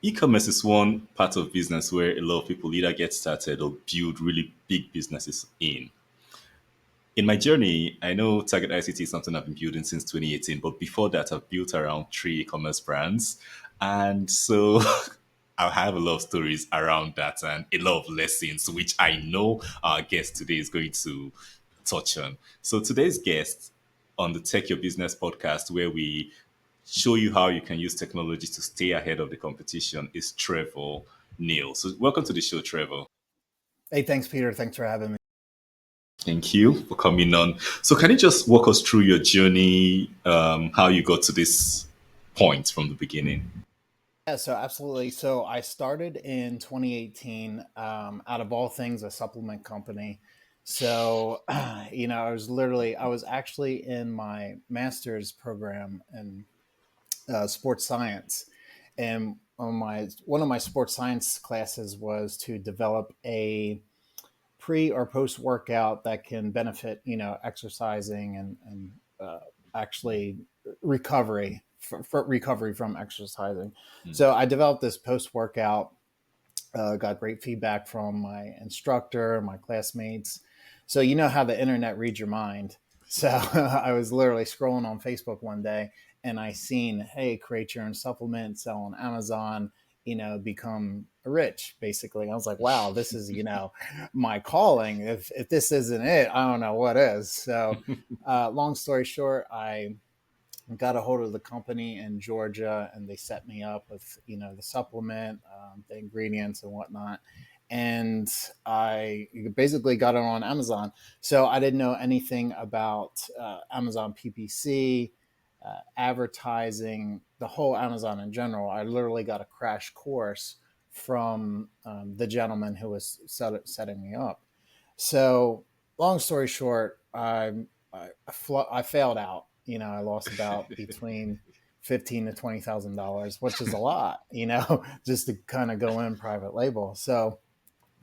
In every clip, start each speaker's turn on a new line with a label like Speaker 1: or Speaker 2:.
Speaker 1: E-commerce is one part of business where a lot of people either get started or build really big businesses in. In my journey, I know Target ICT is something I've been building since 2018, but before that, I've built around three e-commerce brands. And so I have a lot of stories around that and a lot of lessons, which I know our guest today is going to touch on. So today's guest on the Tech Your Business podcast, where we show you how you can use technology to stay ahead of the competition, is Trevor Neil. So welcome to the show, Trevor.
Speaker 2: Hey, thanks, Peter. Thanks for having me.
Speaker 1: Thank you for coming on. So, can you just walk us through your journey, how you got to this point from the beginning?
Speaker 2: Yeah, so absolutely. So I started in 2018, out of all things, a supplement company. So, I was actually in my master's program in sports science. And one of my sports science classes was to develop a pre or post workout that can benefit, exercising and actually recovery for recovery from exercising.
Speaker 1: Mm.
Speaker 2: So I developed this post workout, got great feedback from my instructor, my classmates. So you know how the internet reads your mind. So I was literally scrolling on Facebook one day and I seen, hey, create your own supplement, sell on Amazon, become rich basically. I was like, wow, this is, my calling. If this isn't it, I don't know what is. So long story short, I got a hold of the company in Georgia and they set me up with, the supplement, the ingredients and whatnot. And I basically got it on Amazon. So I didn't know anything about Amazon PPC, advertising, the whole Amazon in general. I literally got a crash course from the gentleman who was setting me up. So, long story short, I failed out. I lost about between $15,000 to $20,000, which is a lot. Just to kind of go in private label. So,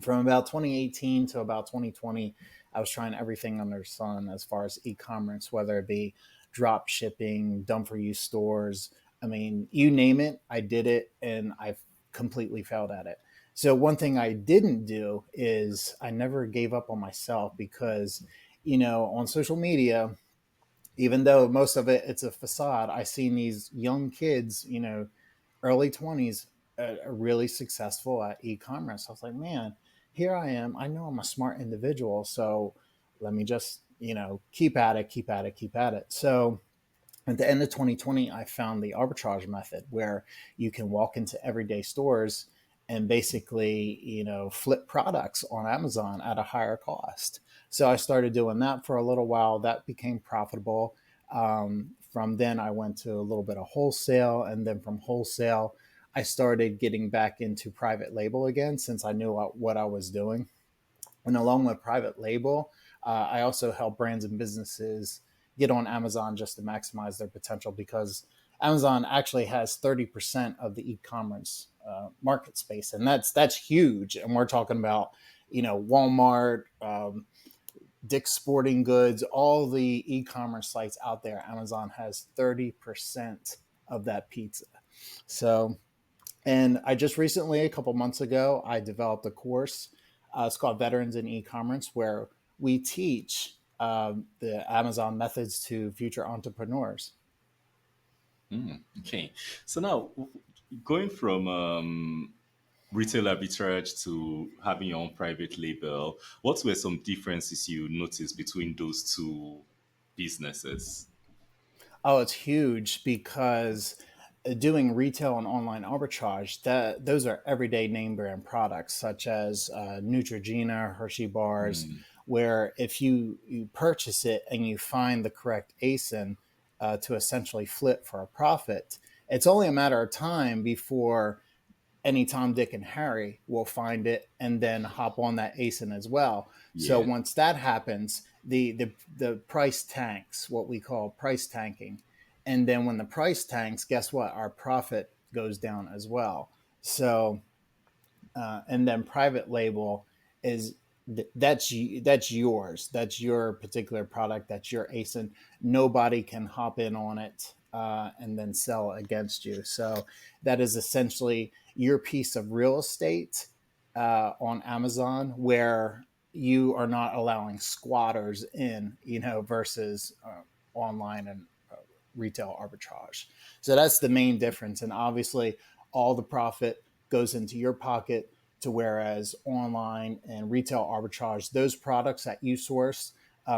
Speaker 2: from about 2018 to about 2020, I was trying everything under the sun as far as e-commerce, whether it be drop shipping, done for you stores. I mean, you name it, I did it, and I completely failed at it. So one thing I didn't do is I never gave up on myself because, on social media, even though most of it's a facade, I seen these young kids, early 20s, really successful at e-commerce. I was like, man, here I am. I know I'm a smart individual, so let me just, keep at it, keep at it, keep at it. So at the end of 2020, I found the arbitrage method where you can walk into everyday stores and basically, flip products on Amazon at a higher cost. So I started doing that for a little while. That became profitable. From then, I went to a little bit of wholesale. And then from wholesale, I started getting back into private label again since I knew what I was doing. And along with private label, I also help brands and businesses get on Amazon just to maximize their potential because Amazon actually has 30% of the e-commerce market space, and that's huge. And we're talking about Walmart, Dick's Sporting Goods, all the e-commerce sites out there. Amazon has 30% of that pizza. So and I just recently, a couple months ago, I developed a course. It's called Veterans in E-commerce, where we teach the Amazon methods to future entrepreneurs.
Speaker 1: Okay. So now, going from retail arbitrage to having your own private label, what were some differences you noticed between those two businesses?
Speaker 2: Oh, it's huge because doing retail and online arbitrage, that those are everyday name brand products such as Neutrogena, Hershey bars,
Speaker 1: Mm,
Speaker 2: where if you purchase it and you find the correct ASIN to essentially flip for a profit, it's only a matter of time before any Tom, Dick, and Harry will find it and then hop on that ASIN as well. So
Speaker 1: yeah.
Speaker 2: once that happens, the price tanks, what we call price tanking, and then when the price tanks, guess what? Our profit goes down as well. So and then private label is that's yours. That's your particular product. That's your ASIN. Nobody can hop in on it and then sell against you. So that is essentially your piece of real estate on Amazon where you are not allowing squatters in, versus online and retail arbitrage. So that's the main difference. And obviously, all the profit goes into your pocket. To whereas online and retail arbitrage, those products that you source,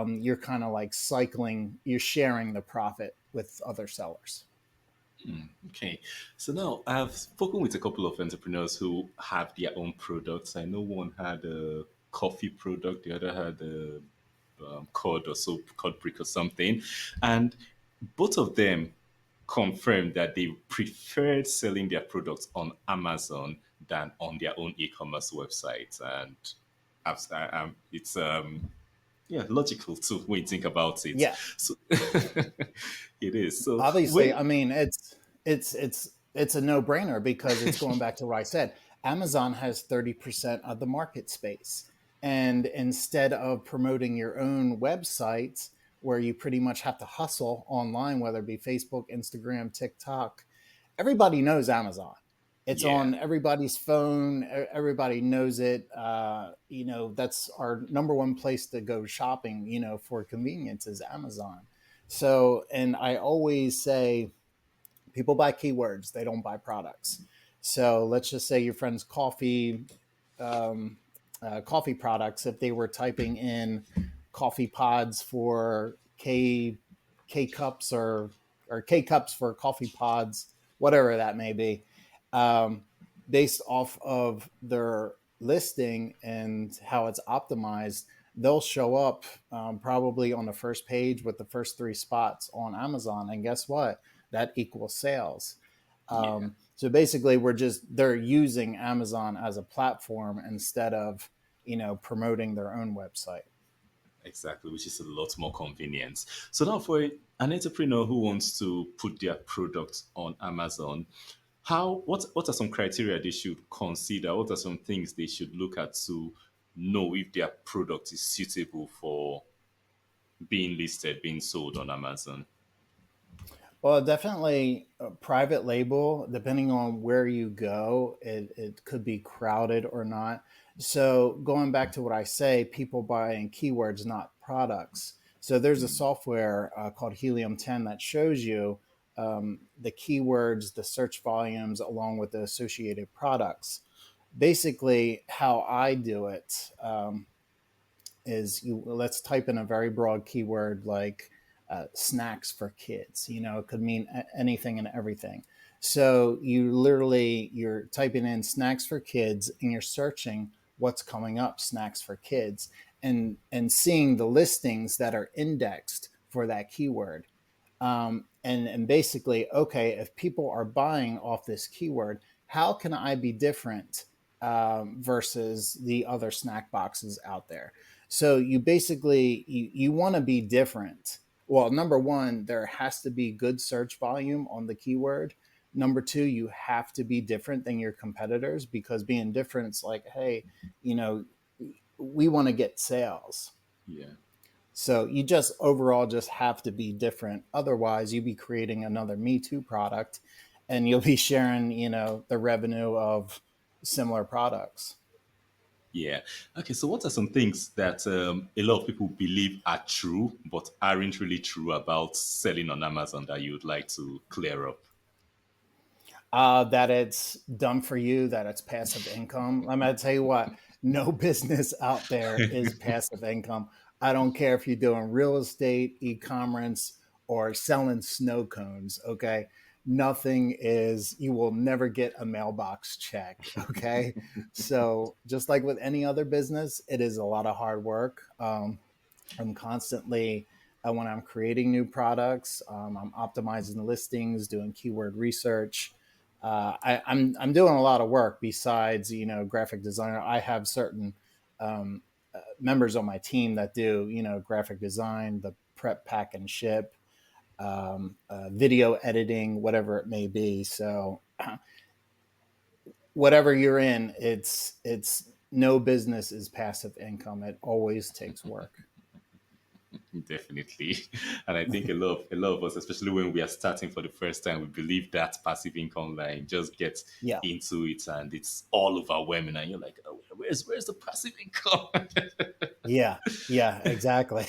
Speaker 2: you're kind of like cycling, you're sharing the profit with other sellers.
Speaker 1: Okay. So now I've spoken with a couple of entrepreneurs who have their own products. I know one had a coffee product, the other had a cod or soap, cod brick or something. And both of them confirmed that they preferred selling their products on Amazon than on their own e-commerce website. And it's yeah, logical too when you think about it.
Speaker 2: Yeah,
Speaker 1: So it is. So
Speaker 2: obviously,
Speaker 1: when
Speaker 2: I mean, it's a no brainer because it's going back to what I said. Amazon has 30% of the market space, and instead of promoting your own websites where you pretty much have to hustle online, whether it be Facebook, Instagram, TikTok, everybody knows Amazon. It's
Speaker 1: yeah.
Speaker 2: on everybody's phone. Everybody knows it. That's our number one place to go shopping. For convenience is Amazon. So, and I always say people buy keywords, they don't buy products. So let's just say your friend's um, coffee products. If they were typing in coffee pods for K cups or K cups for coffee pods, whatever that may be, um, based off of their listing and how it's optimized, they'll show up probably on the first page with the first three spots on Amazon. And guess what? That equals sales.
Speaker 1: Yeah.
Speaker 2: So basically, they're using Amazon as a platform instead of promoting their own website.
Speaker 1: Exactly, which is a lot more convenient. So now for an entrepreneur who wants to put their product on Amazon, what are some criteria they should consider? What are some things they should look at to know if their product is suitable for being listed, being sold on Amazon?
Speaker 2: Well, definitely a private label, depending on where you go, it could be crowded or not. So, going back to what I say, people buying keywords, not products. So, there's a software called Helium 10 that shows you the keywords, the search volumes, along with the associated products. Basically, how I do it. Is you let's type in a very broad keyword like snacks for kids. It could mean anything and everything. So you're typing in snacks for kids and you're searching what's coming up, snacks for kids, and seeing the listings that are indexed for that keyword. And basically, okay, if people are buying off this keyword, how can I be different versus the other snack boxes out there? So you want to be different. Well, number one, there has to be good search volume on the keyword. Number two, you have to be different than your competitors because being different, it's like, hey, you know, we want to get sales.
Speaker 1: Yeah.
Speaker 2: So you just overall just have to be different. Otherwise, you'd be creating another Me Too product and you'll be sharing, the revenue of similar products.
Speaker 1: Yeah. Okay. So, what are some things that a lot of people believe are true but aren't really true about selling on Amazon that you would like to clear up?
Speaker 2: That it's done for you, that it's passive income. I'm going to tell you what, no business out there is passive income. I don't care if you're doing real estate, e commerce, or selling snow cones. Okay. Nothing is, you will never get a mailbox check. Okay. So, just like with any other business, it is a lot of hard work. I'm constantly, when I'm creating new products, I'm optimizing listings, doing keyword research. I'm doing a lot of work besides graphic designer. I have certain members on my team that do graphic design, the prep, pack, and ship, video editing, whatever it may be. So whatever you're in, it's no business is passive income. It always takes work.
Speaker 1: Definitely. And I think a lot of us, especially when we are starting for the first time, we believe that passive income line, just get
Speaker 2: Yeah.
Speaker 1: into it and it's all overwhelming and you're like, oh, where's the passive income?
Speaker 2: Yeah. Yeah, exactly.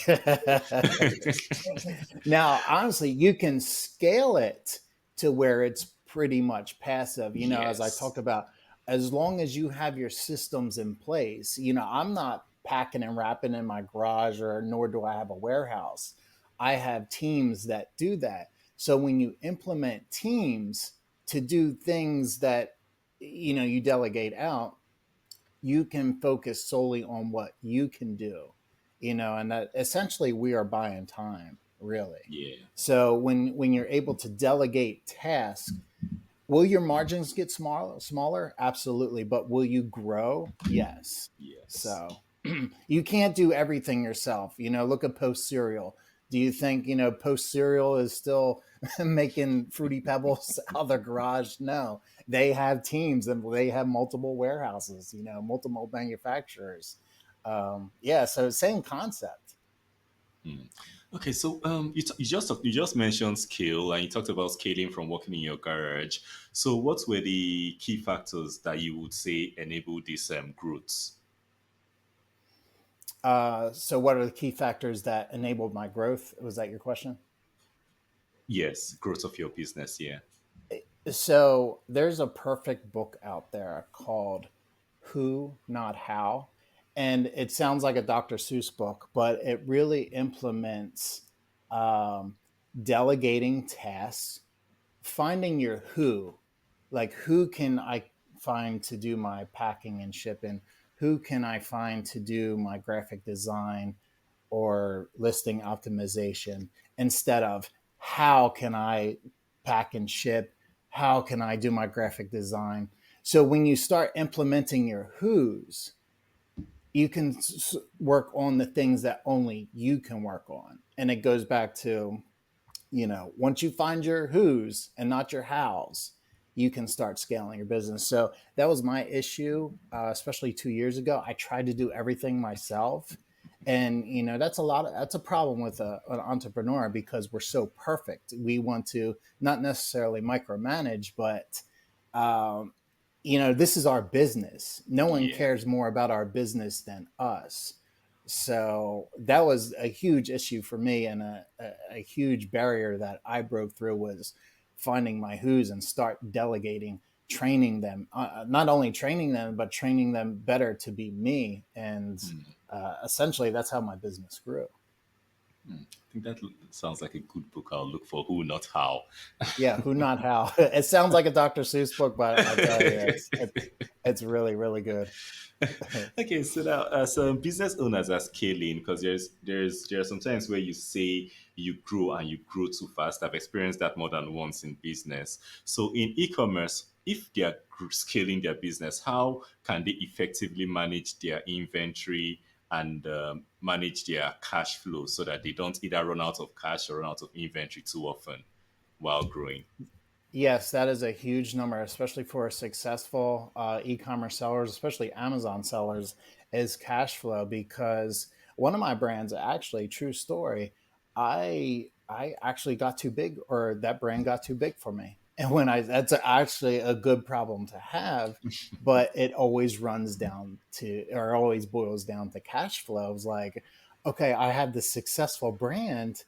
Speaker 2: Now, honestly, you can scale it to where it's pretty much passive. As I
Speaker 1: Yes.
Speaker 2: talked about, as long as you have your systems in place, I'm not packing and wrapping in my garage, or nor do I have a warehouse. I have teams that do that. So when you implement teams to do things that you delegate out, you can focus solely on what you can do, and that essentially we are buying time, really.
Speaker 1: Yeah.
Speaker 2: So when you're able to delegate tasks, will your margins get smaller? Absolutely. But will you grow? Yes.
Speaker 1: Yes.
Speaker 2: So you can't do everything yourself. Look at Post Cereal. Do you think, Post Cereal is still making Fruity Pebbles out of their garage? No. They have teams and they have multiple warehouses, multiple manufacturers. Yeah. So same concept.
Speaker 1: Okay, so you just mentioned scale, and you talked about scaling from working in your garage. So, what were the key factors that you would say enable this growth?
Speaker 2: So what are the key factors that enabled my growth? Was that your question?
Speaker 1: Yes, growth of your business. Yeah.
Speaker 2: So there's a perfect book out there called Who, Not How. And it sounds like a Dr. Seuss book, but it really implements um, delegating tasks, finding your who, like who can I find to do my packing and shipping? Who can I find to do my graphic design or listing optimization, instead of how can I pack and ship? How can I do my graphic design? So when you start implementing your who's, you can work on the things that only you can work on. And it goes back to, once you find your who's and not your how's, you can start scaling your business. So that was my issue, especially 2 years ago. I tried to do everything myself. And, that's a problem with an entrepreneur, because we're so perfect. We want to not necessarily micromanage, but, um, this is our business. No one
Speaker 1: Yeah.
Speaker 2: cares more about our business than us. So that was a huge issue for me, and a huge barrier that I broke through was finding my who's and start delegating, training them, not only training them, but training them better to be me. And essentially, that's how my business grew.
Speaker 1: I think that sounds like a good book. I'll look for who, not how.
Speaker 2: Yeah, who, not how. It sounds like a Dr. Seuss book, but I tell you, it's really, really good.
Speaker 1: Okay, so now some business owners are scaling because there are some times where you say you grow and you grow too fast. I've experienced that more than once in business. So in e-commerce, if they are scaling their business, how can they effectively manage their inventory and manage their cash flow so that they don't either run out of cash or run out of inventory too often while growing?
Speaker 2: Yes, that is a huge number, especially for successful e-commerce sellers, especially Amazon sellers, is cash flow. Because one of my brands, actually, true story, I actually got too big, or that brand got too big for me. And that's actually a good problem to have, but it always runs down to, or always boils down to cash flows. Like, okay, I have this successful brand,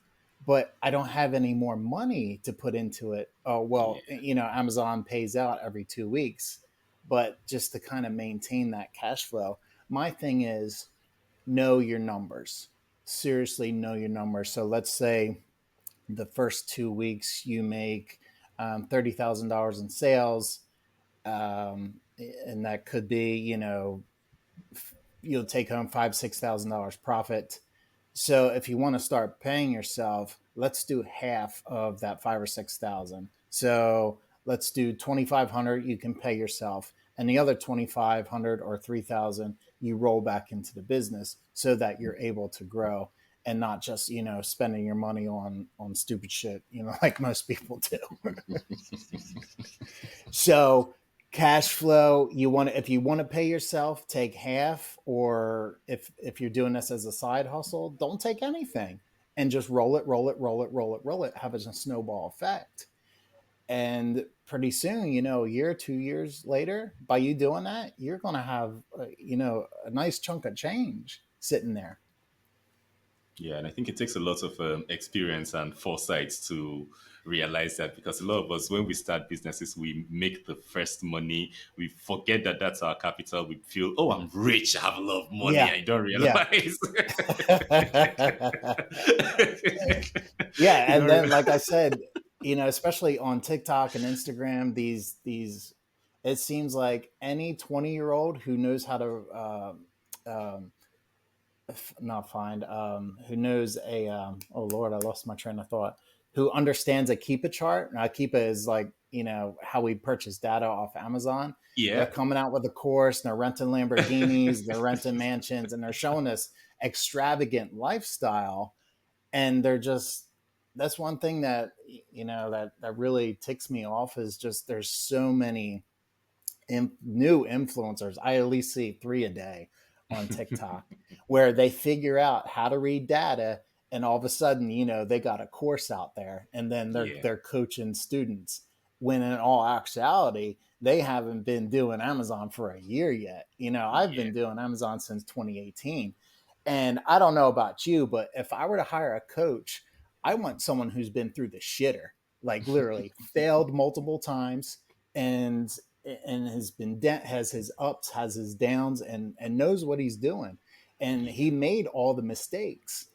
Speaker 2: but I don't have any more money to put into it. Oh, well,
Speaker 1: Yeah.
Speaker 2: Amazon pays out every 2 weeks, but just to kind of maintain that cash flow, my thing is know your numbers. Seriously, know your numbers. So let's say the first 2 weeks you make $30,000 in sales. And that could be, you'll take home $5,000, $6,000 profit. So if you want to start paying yourself, let's do half of that 5 or 6 thousand. So let's do 2,500. You can pay yourself, and the other 2,500 or 3,000 you roll back into the business, so that you're able to grow and not just spending your money on stupid shit, like most people do. So cash flow, if you want to pay yourself, take half, or if you're doing this as a side hustle, don't take anything. and just roll it, roll it, roll it, roll it, roll it, have a snowball effect. And pretty soon, a year, 2 years later, by you doing that, you're going to have, a nice chunk of change sitting there.
Speaker 1: Yeah, and I think it takes a lot of experience and foresight to realize that, because a lot of us, when we start businesses, we make the first money. We forget that that's our capital. We feel, oh, I'm rich. I have a lot of money.
Speaker 2: Yeah.
Speaker 1: I don't
Speaker 2: Yeah.
Speaker 1: realize.
Speaker 2: Yeah.
Speaker 1: you
Speaker 2: And
Speaker 1: don't
Speaker 2: then, like I
Speaker 1: realize.
Speaker 2: said, especially on TikTok and Instagram, it seems like any 20-year-old who knows how to, um, not find who knows a oh Lord, I lost my train of thought, who understands a Keepa chart. Now Keepa is like, how we purchase data off Amazon. They're
Speaker 1: Yeah,
Speaker 2: coming out with a course, and they're renting Lamborghinis, they're renting mansions, and they're showing us extravagant lifestyle. And they're just, that's one thing that, that really ticks me off, is just there's so many new influencers. I at least see three a day on TikTok where they figure out how to read data, and all of a sudden, they got a course out there, and then they're
Speaker 1: yeah,
Speaker 2: they're coaching students. When in all actuality, they haven't been doing Amazon for a year yet. I've
Speaker 1: yeah,
Speaker 2: been doing Amazon since 2018. And I don't know about you, but if I were to hire a coach, I want someone who's been through the shitter, like literally failed multiple times, and has his ups, has his downs, and knows what he's doing. And
Speaker 1: yeah,
Speaker 2: he made all the mistakes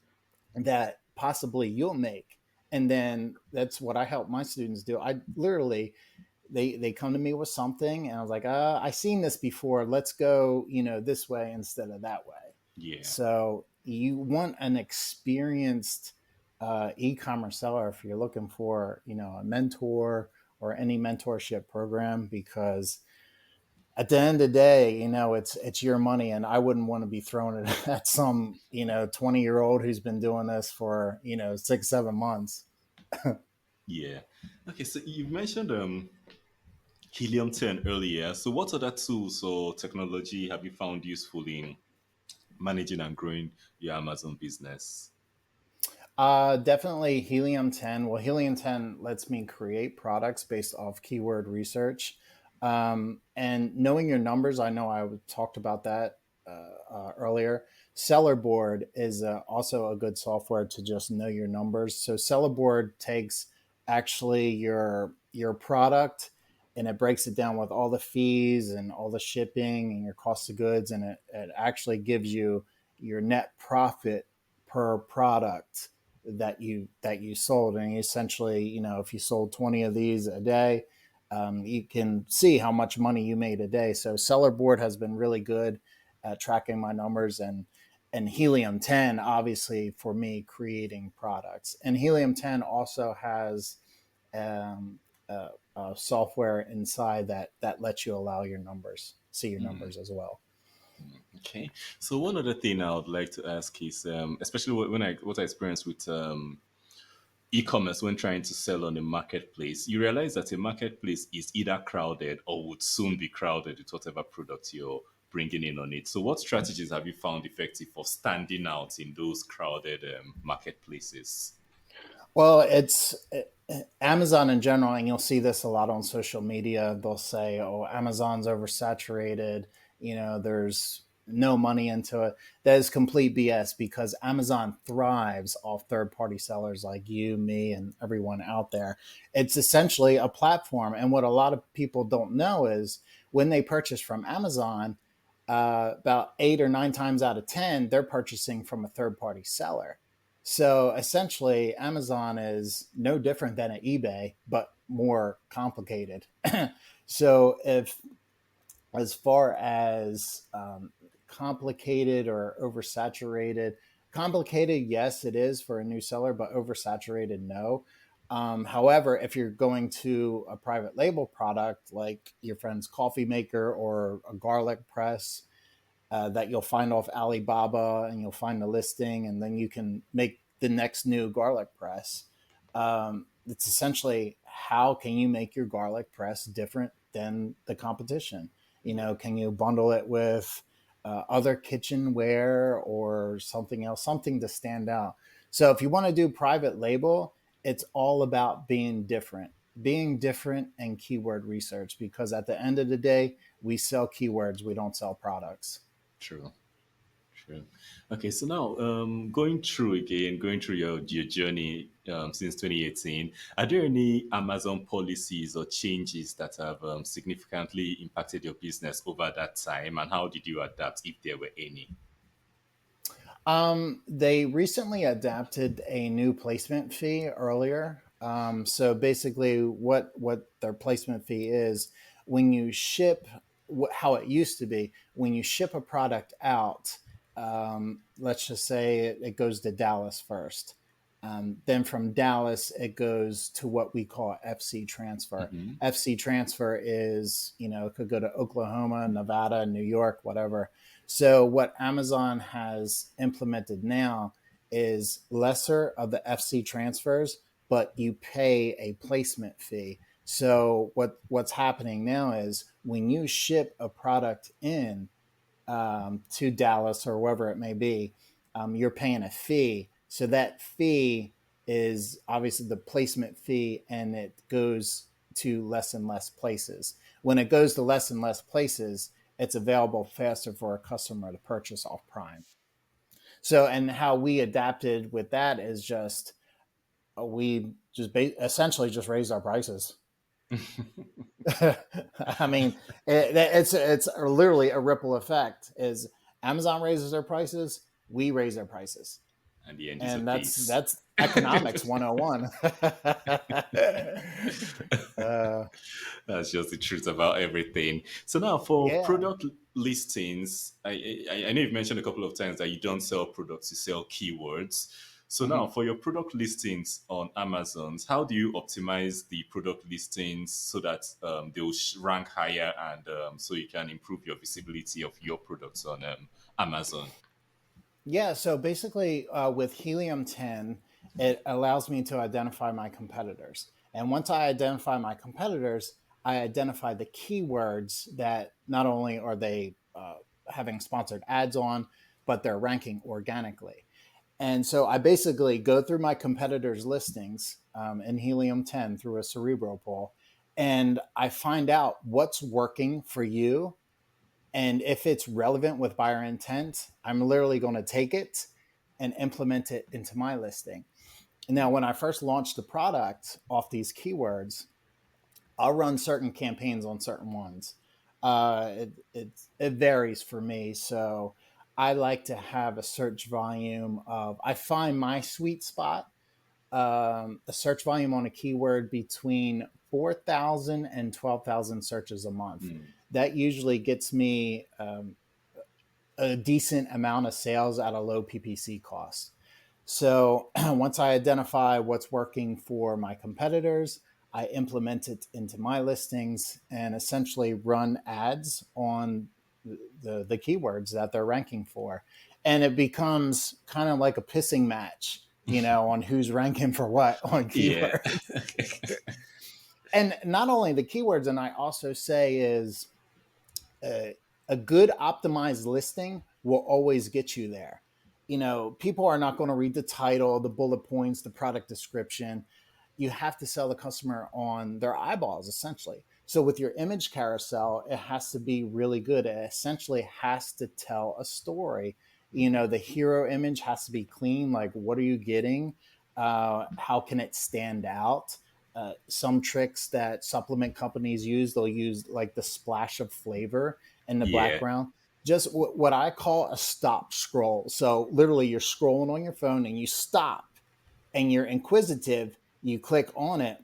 Speaker 2: that possibly you'll make. And then that's what I help my students do. I literally, they come to me with something, and I was like, I seen this before. Let's go, this way instead of that way.
Speaker 1: yeah.
Speaker 2: So you want an experienced e-commerce seller if you're looking for, a mentor or any mentorship program, because at the end of the day, it's your money, and I wouldn't want to be throwing it at some, 20-year-old who's been doing this for, 6, 7 months.
Speaker 1: Yeah. Okay, so you mentioned Helium 10 earlier. So what other tools or technology have you found useful in managing and growing your Amazon business?
Speaker 2: Definitely Helium 10. Well, Helium 10 lets me create products based off keyword research. And knowing your numbers, I know I talked about that earlier. Seller Board is also a good software to just know your numbers. So Seller Board takes actually your product, and it breaks it down with all the fees and all the shipping and your cost of goods, and it actually gives you your net profit per product that you sold. And essentially, if you sold 20 of these a day, you can see how much money you made a day. So Seller Board has been really good at tracking my numbers, and Helium 10 obviously for me creating products. And Helium 10 also has um, software inside that lets you allow your numbers, see your numbers as well.
Speaker 1: Okay. So one other thing I would like to ask is, especially when what I experienced with e-commerce when trying to sell on a marketplace, you realize that a marketplace is either crowded or would soon be crowded with whatever product you're bringing in on it. So what strategies have you found effective for standing out in those crowded marketplaces?
Speaker 2: Well, it's Amazon in general, and you'll see this a lot on social media. They'll say, "Oh, Amazon's oversaturated. There's no money into it." That is complete BS, because Amazon thrives off third-party sellers like you, me, and everyone out there. It's essentially a platform, and what a lot of people don't know is when they purchase from Amazon, about 8 or 9 times out of 10, they're purchasing from a third-party seller. So essentially, Amazon is no different than an eBay, but more complicated. So, if as far as complicated or oversaturated, complicated, yes, it is for a new seller, but oversaturated, no. However, if you're going to a private label product like your friend's coffee maker or a garlic press, that you'll find off Alibaba, and you'll find the listing, and then you can make the next new garlic press. It's essentially, how can you make your garlic press different than the competition? Can you bundle it with other kitchenware or something else, something to stand out? So if you want to do private label, it's all about being different and keyword research, because at the end of the day, we sell keywords, we don't sell products.
Speaker 1: True. True. Okay, so now going through your journey since 2018, are there any Amazon policies or changes that have significantly impacted your business over that time, and how did you adapt, if there were any?
Speaker 2: They recently adapted a new placement fee earlier. So basically, what their placement fee is, when you ship, how it used to be, when you ship a product out, let's just say it goes to Dallas first. Then from Dallas, it goes to what we call FC transfer.
Speaker 1: Hmm.
Speaker 2: FC transfer is, it could go to Oklahoma, Nevada, New York, whatever. So what Amazon has implemented now is lesser of the FC transfers, but you pay a placement fee. So what's happening now is when you ship a product in, to Dallas or wherever it may be, you're paying a fee. So that fee is obviously the placement fee, and it goes to less and less places. When it goes to less and less places, it's available faster for a customer to purchase off Prime. So, and how we adapted with that is just we just essentially just raised our prices. I mean, it's literally a ripple effect. Is Amazon raises their prices, we raise our prices,
Speaker 1: And the end user
Speaker 2: and that's
Speaker 1: pays.
Speaker 2: that's economics 101. uh,
Speaker 1: That's just the truth about everything. So now for
Speaker 2: yeah.
Speaker 1: product listings, I know you've mentioned a couple of times that you don't sell products, you sell keywords. So now
Speaker 2: Mhm.
Speaker 1: for your product listings on Amazon, how do you optimize the product listings so that they'll rank higher, and so you can improve your visibility of your products on Amazon?
Speaker 2: Yeah, so basically, with Helium 10, it allows me to identify my competitors. And once I identify my competitors, I identify the keywords that not only are they having sponsored ads on, but they're ranking organically. And so I basically go through my competitors' listings in Helium 10 through a cerebral pool, and I find out what's working for you, and if it's relevant with buyer intent, I'm literally going to take it and implement it into my listing. Now, when I first launched the product off these keywords, I'll run certain campaigns on certain ones. It varies for me. So I like to have a search volume of, I find my sweet spot, a search volume on a keyword between 4,000 and 12,000 searches a month.
Speaker 1: Hmm.
Speaker 2: That usually gets me a decent amount of sales at a low PPC cost. So once I identify what's working for my competitors, I implement it into my listings and essentially run ads on the keywords that they're ranking for. And it becomes kind of like a pissing match, on who's ranking for what on
Speaker 1: Yeah.
Speaker 2: keywords. And not only the keywords, and I also say is a good optimized listing will always get you there. People are not going to read the title, the bullet points, the product description. You have to sell the customer on their eyeballs, essentially. So with your image carousel, it has to be really good. It essentially has to tell a story. The hero image has to be clean. Like, what are you getting? How can it stand out? Some tricks that supplement companies use, they'll use like the splash of flavor in the
Speaker 1: Yeah.
Speaker 2: background. Just what I call a stop scroll. So literally, you're scrolling on your phone and you stop and you're inquisitive. You click on it,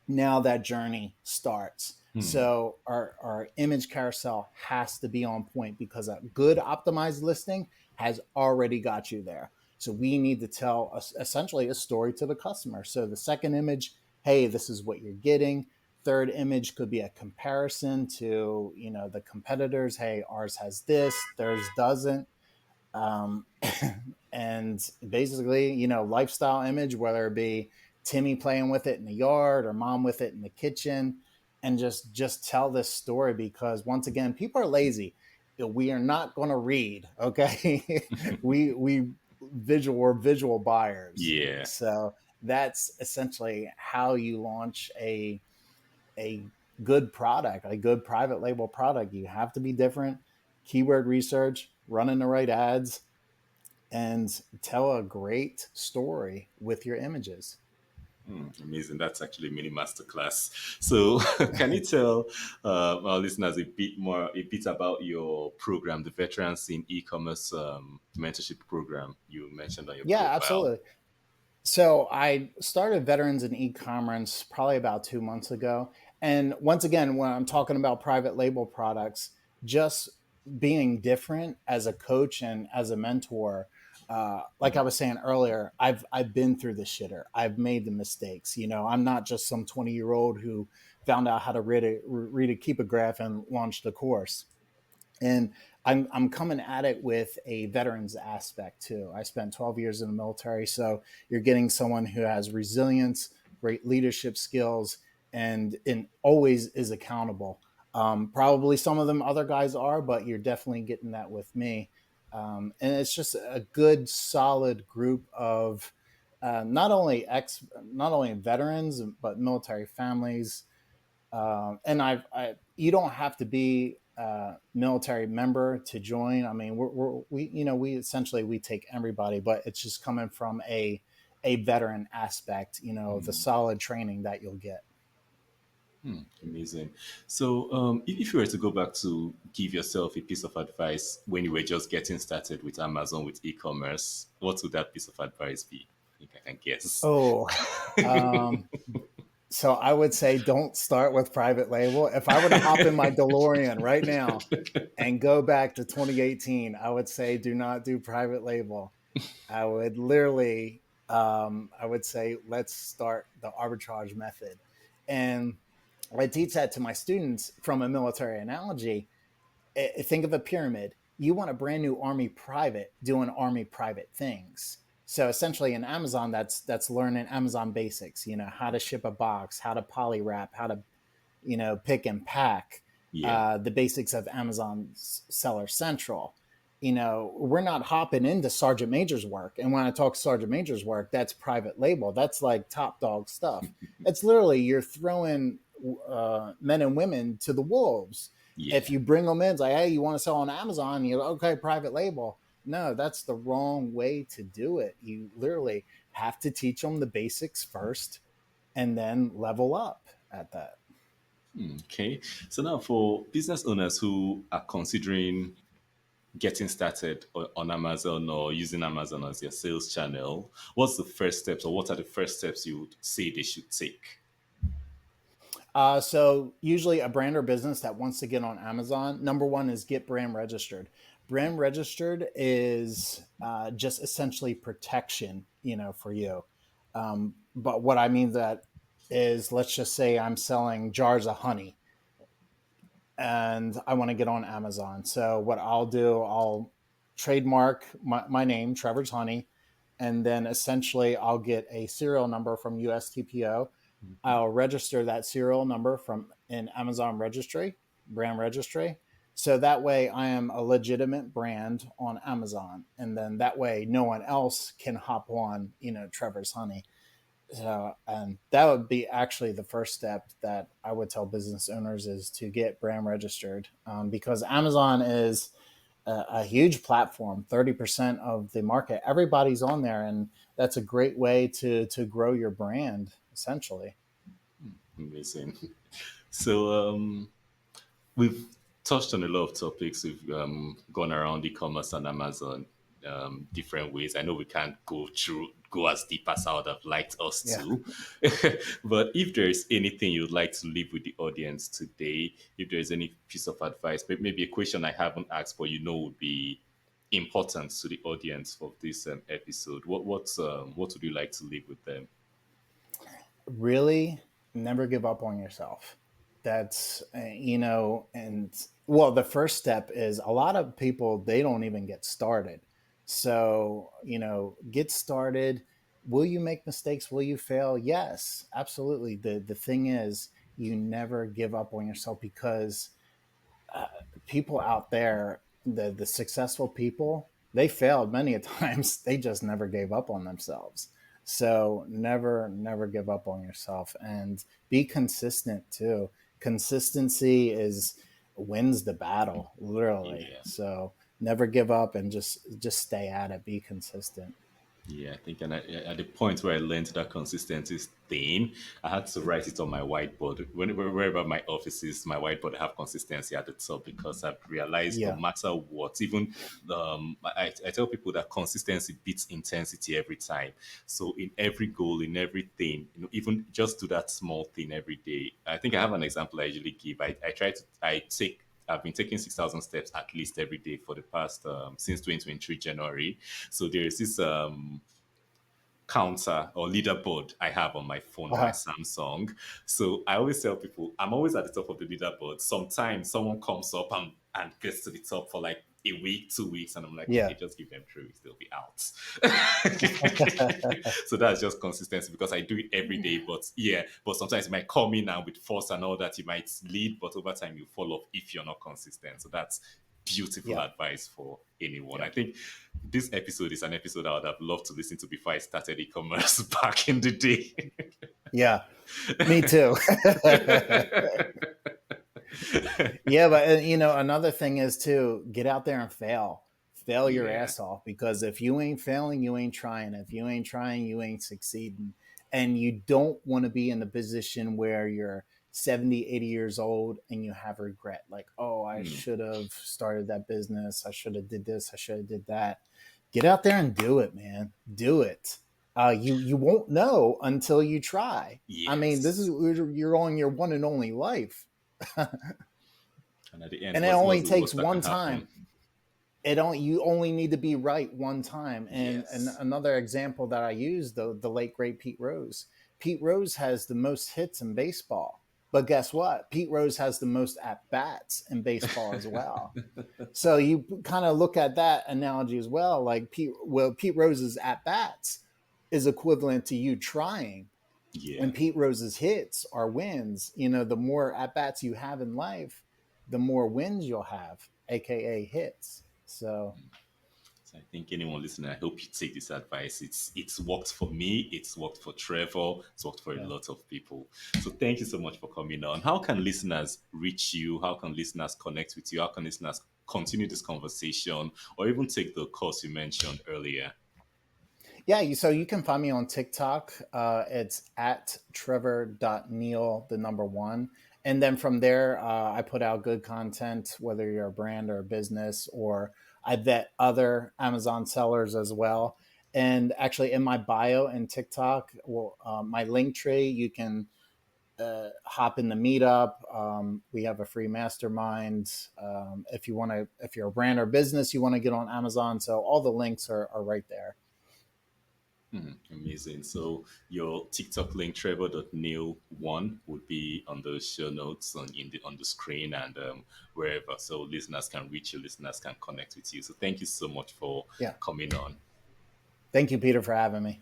Speaker 2: now that journey starts.
Speaker 1: Hmm.
Speaker 2: So our image carousel has to be on point, because a good optimized listing has already got you there. So we need to tell essentially a story to the customer. So the second image, hey, this is what you're getting. Third image could be a comparison to the competitors. Hey, ours has this, theirs doesn't. um, and basically, lifestyle image, whether it be Timmy playing with it in the yard or mom with it in the kitchen, and just tell this story, because once again, people are lazy. We are not going to read. Okay, we visual buyers.
Speaker 1: Yeah.
Speaker 2: So that's essentially how you launch a good product, a good private label product. You have to be different, keyword research, running the right ads, and tell a great story with your images.
Speaker 1: Amazing. That's actually a mini masterclass. So, can you tell our listeners a bit about your program, the Veterans in E-commerce mentorship program you mentioned on your
Speaker 2: Yeah,
Speaker 1: profile?
Speaker 2: absolutely. So I started Veterans in e-commerce probably about 2 months ago. And once again, when I'm talking about private label products, just being different as a coach and as a mentor, like I was saying earlier, I've been through the shitter. I've made the mistakes. I'm not just some 20-year-old who found out how to read a keep a graph and launched a course. And I'm coming at it with a veterans aspect too. I spent 12 years in the military, so you're getting someone who has resilience, great leadership skills, and always is accountable. Probably some of them other guys are, but you're definitely getting that with me. And it's just a good, solid group of not only veterans but military families, and you don't have to be a military member to join. I mean, we essentially we take everybody, but it's just coming from a veteran aspect. The solid training that you'll get.
Speaker 1: Amazing. So, if you were to go back to give yourself a piece of advice when you were just getting started with Amazon with e-commerce, what would that piece of advice be? I think I can guess.
Speaker 2: Oh, um, so I would say don't start with private label. If I were to hop in my DeLorean right now and go back to 2018, I would say do not do private label. I would literally, I would say, let's start the arbitrage method. And I teach that to my students from a military analogy. Think of a pyramid. You want a brand new army private doing army private things. So essentially, in Amazon, that's learning Amazon basics. How to ship a box, how to poly wrap, how to pick and pack,
Speaker 1: Yeah.
Speaker 2: the basics of Amazon Seller Central. We're not hopping into Sergeant Major's work. And when I talk Sergeant Major's work, that's private label. That's like top dog stuff. It's literally you're throwing men and women to the wolves. If
Speaker 1: Yeah.
Speaker 2: you bring them in, it's like, hey, you want to sell on Amazon? You're okay, private label. No, that's the wrong way to do it. You literally have to teach them the basics first and then level up at that.
Speaker 1: Okay. So now for business owners who are considering getting started on Amazon or using Amazon as their sales channel, what's the first steps or what are the first steps you would say they should take?
Speaker 2: So usually a brand or business that wants to get on Amazon, number one is get brand registered. Brand registered is just essentially protection, for you. But what I mean that is, let's just say I'm selling jars of honey and I want to get on Amazon. So what I'll do, I'll trademark my name, Trevor's Honey, and then essentially I'll get a serial number from USTPO. I'll register that serial number from an Amazon registry, brand registry. So that way I am a legitimate brand on Amazon. And then that way no one else can hop on, Trevor's Honey. So, and that would be actually the first step that I would tell business owners is to get brand registered, because Amazon is a huge platform, 30% of the market. Everybody's on there, and that's a great way to grow your brand, essentially.
Speaker 1: Amazing. So we've touched on a lot of topics. We've gone around e-commerce and Amazon different ways. I know we can't go as deep as I would have liked us
Speaker 2: Yeah.
Speaker 1: to, but if there is anything you'd like to leave with the audience today, if there is any piece of advice, maybe a question I haven't asked, but would be important to the audience for this episode, what would you like to leave with them?
Speaker 2: Really never give up on yourself. That's, and well, the first step is a lot of people, they don't even get started. So, get started. Will you make mistakes? Will you fail? Yes, absolutely. The thing is, you never give up on yourself, because people out there, the successful people, they failed many a times. They just never gave up on themselves. So never give up on yourself, and be consistent too. Consistency is wins the battle, literally.
Speaker 1: Yeah.
Speaker 2: So never give up, and just stay at it. Be consistent.
Speaker 1: Yeah, I think, and at the point where I learned that consistency thing, I had to write it on my whiteboard. Wherever my office is, my whiteboard, I have consistency at the top because I've realized no
Speaker 2: Yeah.
Speaker 1: matter what, even I tell people that consistency beats intensity every time. So in every goal, in everything, even just do that small thing every day. I think I have an example I usually give. I've been taking 6,000 steps at least every day for the past since 2023 January. So there is this counter or leaderboard I have on my phone on my
Speaker 2: Uh-huh.
Speaker 1: Samsung. So I always tell people I'm always at the top of the leaderboard. Sometimes someone comes up and gets to the top for like a week, 2 weeks, and I'm like, okay,
Speaker 2: Yeah.
Speaker 1: just give them 3 weeks, they'll be out. So that's just consistency because I do it every day. But yeah, but sometimes it might come in and with force and all that, you might lead, but over time you fall off if you're not consistent. So that's beautiful
Speaker 2: Yeah.
Speaker 1: advice for anyone.
Speaker 2: Yeah.
Speaker 1: I think this episode is an episode I would have loved to listen to before I started e-commerce back in the day.
Speaker 2: Yeah. Me too. Yeah, but another thing is too, get out there and fail your
Speaker 1: Yeah.
Speaker 2: ass off, because if you ain't failing, you ain't trying. If you ain't trying, you ain't succeeding. And you don't want to be in the position where you're 70, 80 years old and you have regret, like, oh, I
Speaker 1: Hmm.
Speaker 2: should have started that business, I should have did this, I should have did that. Get out there and do it, man. Do it. You won't know until you try. I mean, this is,
Speaker 1: Yes.
Speaker 2: you're on your one and only life.
Speaker 1: And at the end,
Speaker 2: And it
Speaker 1: what's
Speaker 2: only
Speaker 1: the
Speaker 2: takes
Speaker 1: worst that
Speaker 2: one
Speaker 1: can
Speaker 2: time.
Speaker 1: happen?
Speaker 2: It only You only need to be right one time. And
Speaker 1: Yes.
Speaker 2: another example that I use, the late great Pete Rose. Pete Rose has the most hits in baseball, but guess what? Pete Rose has the most at bats in baseball as well. So you kind of look at that analogy as well. Like Pete Rose's at bats is equivalent to you trying,
Speaker 1: Yeah.
Speaker 2: and Pete Rose's hits are wins. The more at bats you have in life, the more wins you'll have, aka hits. So
Speaker 1: So I think anyone listening, I hope you take this advice. It's worked for me. It's worked for Trevor. It's worked for a
Speaker 2: yeah,
Speaker 1: lot of people. So thank you so much for coming on. How can listeners reach you? How can listeners connect with you? How can listeners continue this conversation or even take the course you mentioned earlier?
Speaker 2: yeah. So you can find me on TikTok. It's at Trevor.Neil, the number one. And then from there, I put out good content, whether you're a brand or a business, or I vet other Amazon sellers as well. And actually, in my bio and TikTok, well, my link tree, you can hop in the meetup. We have a free mastermind. If you want to, if you're a brand or business, you want to get on Amazon. So all the links are right there.
Speaker 1: Amazing. So your TikTok link, Trevor.Neil1, would be on the show notes on the screen and wherever. So listeners can reach you, listeners can connect with you. So thank you so much for
Speaker 2: Yeah.
Speaker 1: coming on.
Speaker 2: Thank you, Peter, for having me.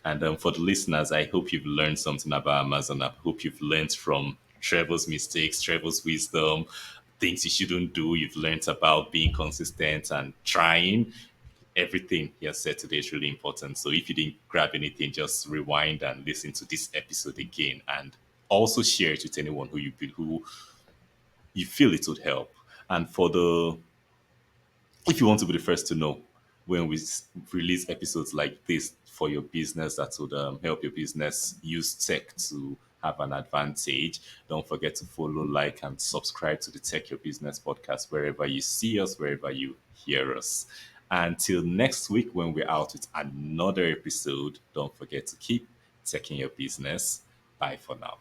Speaker 1: And for the listeners, I hope you've learned something about Amazon. I hope you've learned from Trevor's mistakes, Trevor's wisdom, things you shouldn't do. You've learned about being consistent and trying. Everything he has said today is really important. So if you didn't grab anything, just rewind and listen to this episode again, and also share it with anyone who you feel it would help. And for the if you want to be the first to know when we release episodes like this for your business that would help your business use tech to have an advantage, don't forget to follow, like, and subscribe to the Tech Your Business podcast wherever you see us, wherever you hear us. Until next week, when we're out with another episode, don't forget to keep teching your business. Bye for now.